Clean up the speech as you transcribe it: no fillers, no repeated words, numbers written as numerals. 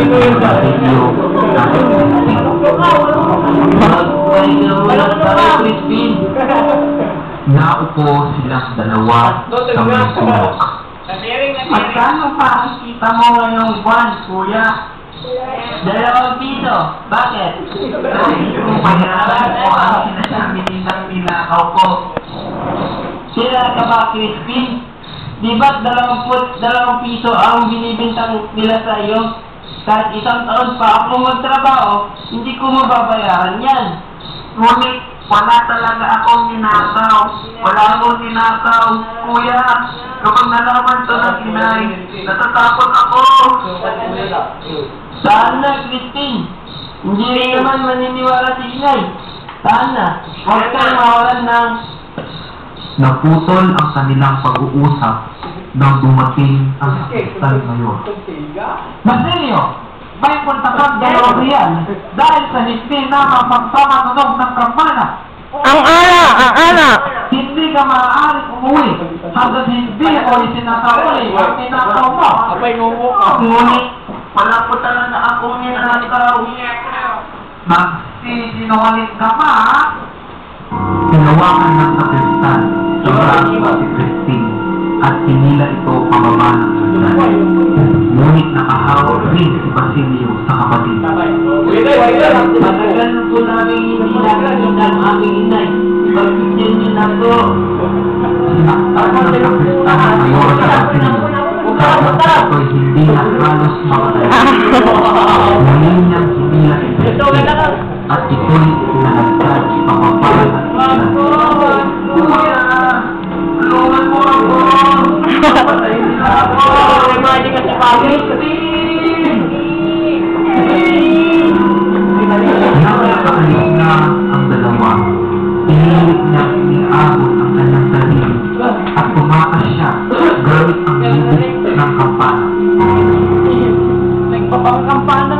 Basilio at Crispin. Naupo silang dalawa sa may sulok. Magkano pa ang kita mo ngayong buwan, kuya? 2 piso. Bakit? Kung pahirapan ko ang sinasabi nilang ninakaw ko. Sila ka ba, Crispin? Di ba't 22 piso ang binibintang nila sa iyo? Kahit 1 taon pa ako magtrabaho, hindi ko mababayaran yan. Ngunit wala talaga akong ninakaw. Wala akong ninakaw, kuya. Kapag nalaman to ng inay, natatakot ako. Sana, Crispin. Hindi rin naman maniniwala si inay. Sana, huwag kang mawalan ng... Naputol ang kanilang pag-uusap nang dumating ang sakristan mayor. Basilio, may punta kang 2 real dahil sa hindi na mapagpapatunog ng kampana. Ang ana! Hindi ka maaaring umuwi hanggang hindi o isinasawali ang ninakaw mo. Ngunit wala po talaga akong ninakaw. Magsisinungaling ka pa, ha? Tinawakan ng sakristan ang braso si Christine at pinila ito pababa ng hagdan. Ngunit nakahawak rin si Basilio sa kapatid. Matagal po namin hindi nakikita ang aming inay. Pagbigyan niyo na po. Sinaktan ng sakristan ang mayor sa Basilio. Habang ito'y hindi na halos makatayo. Muli niyang hinila si Christine at ito'y nalagdag pababa ng hagdan. Kuya! Tulungan mo ako! Papatayin nila ako! Imagine ka sa pagod. Nakakaalis na ang dalawa. Pinilit niya iniabot ang kanyang sarili at tumakas siya gamit ang bibig ng kampana. Nagpapangkampana.